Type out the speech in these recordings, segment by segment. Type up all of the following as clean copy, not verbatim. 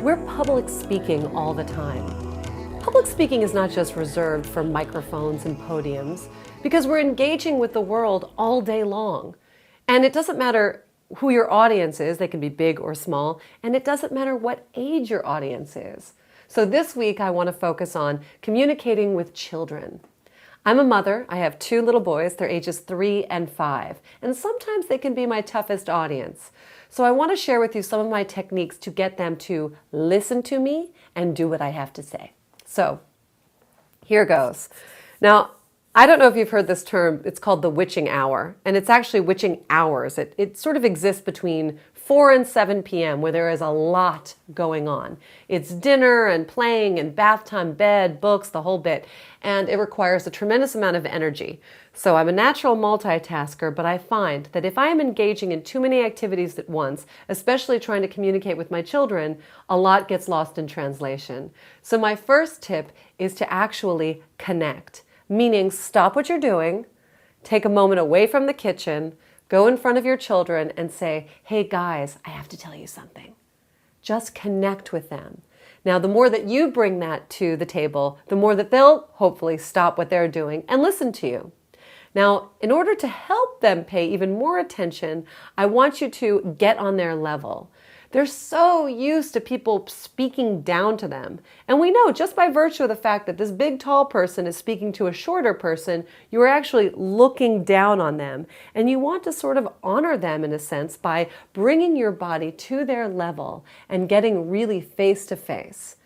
We're public speaking all the time. Public speaking is not just reserved for microphones and podiums, because we're engaging with the world all day long. And it doesn't matter who your audience is, they can be big or small, and it doesn't matter what age your audience is. So this week I want to focus on communicating with children. I'm a mother. I have 2 little boys. They're ages 3 and 5. And sometimes they can be my toughest audience. So I want to share with you some of my techniques to get them to listen to me and do what I have to say. So here goes. Now, I don't know if you've heard this term. It's called the witching hour. And it's actually witching hours. It sort of exists between 4 and 7 p.m. where there is a lot going on. It's dinner and playing and bath time, bed, books, the whole bit. And it requires a tremendous amount of energy. So I'm a natural multitasker, but I find that if I am engaging in too many activities at once, especially trying to communicate with my children, a lot gets lost in translation. So my first tip is to actually connect, meaning stop what you're doing, take a moment away from the kitchen, go in front of your children and say, hey guys, I have to tell you something. Just connect with them. Now, the more that you bring that to the table, the more that they'll hopefully stop what they're doing and listen to you. Now, in order to help them pay even more attention, I want you to get on their level. They're so used to people speaking down to them. And we know just by virtue of the fact that this big, tall person is speaking to a shorter person, you are actually looking down on them. And you want to sort of honor them in a sense by bringing your body to their level and getting really face to face.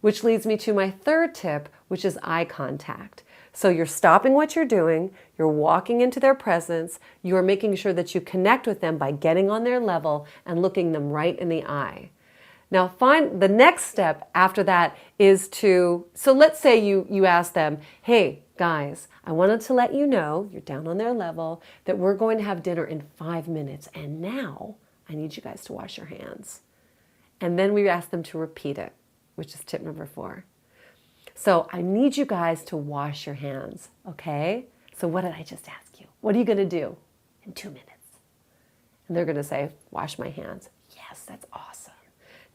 Which leads me to my third tip, which is eye contact. So you're stopping what you're doing, you're walking into their presence, you're making sure that you connect with them by getting on their level and looking them right in the eye. Now the next step after that is so let's say you ask them, hey guys, I wanted to let you know, you're down on their level, that we're going to have dinner in 5 minutes and now I need you guys to wash your hands. And then we ask them to repeat it, which is tip number 4. So I need you guys to wash your hands, okay? So what did I just ask you? What are you going to do in 2 minutes? And they're going to say, wash my hands. Yes, that's awesome.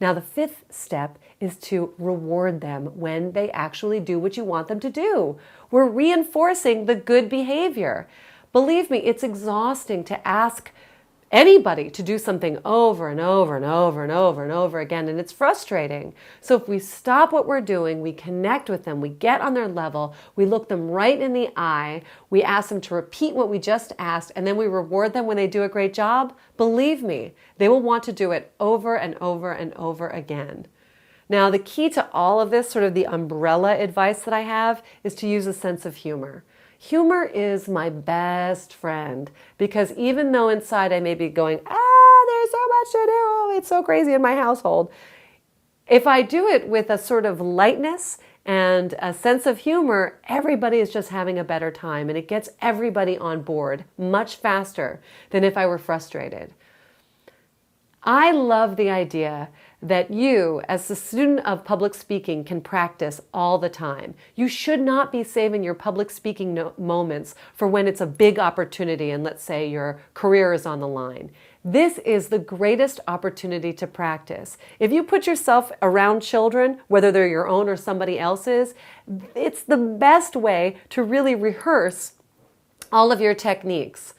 Now the 5th step is to reward them when they actually do what you want them to do. We're reinforcing the good behavior. Believe me, it's exhausting to ask anybody to do something over and over and over and over and over again, and it's frustrating. So if we stop what we're doing, we connect with them, we get on their level, we look them right in the eye, we ask them to repeat what we just asked, and then we reward them when they do a great job, believe me, they will want to do it over and over and over again. Now, the key to all of this, sort of the umbrella advice that I have, is to use a sense of humor. Humor is my best friend because even though inside I may be going, there's so much to do, it's so crazy in my household. If I do it with a sort of lightness and a sense of humor, everybody is just having a better time and it gets everybody on board much faster than if I were frustrated. I love the idea that you, as a student of public speaking, can practice all the time. You should not be saving your public speaking moments for when it's a big opportunity and let's say your career is on the line. This is the greatest opportunity to practice. If you put yourself around children, whether they're your own or somebody else's, it's the best way to really rehearse all of your techniques.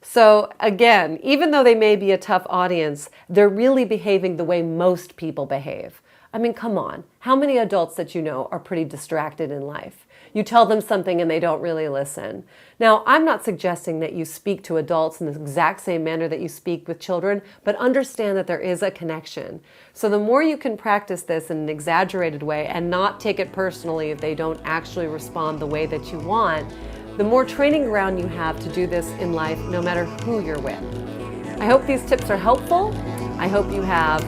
So again, even though they may be a tough audience, they're really behaving the way most people behave. I mean, come on. How many adults that you know are pretty distracted in life? You tell them something and they don't really listen. Now, I'm not suggesting that you speak to adults in the exact same manner that you speak with children, but understand that there is a connection. So the more you can practice this in an exaggerated way and not take it personally if they don't actually respond the way that you want, the more training ground you have to do this in life, no matter who you're with. I hope these tips are helpful. I hope you have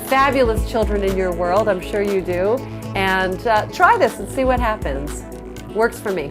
fabulous children in your world. I'm sure you do. And try this and see what happens. Works for me.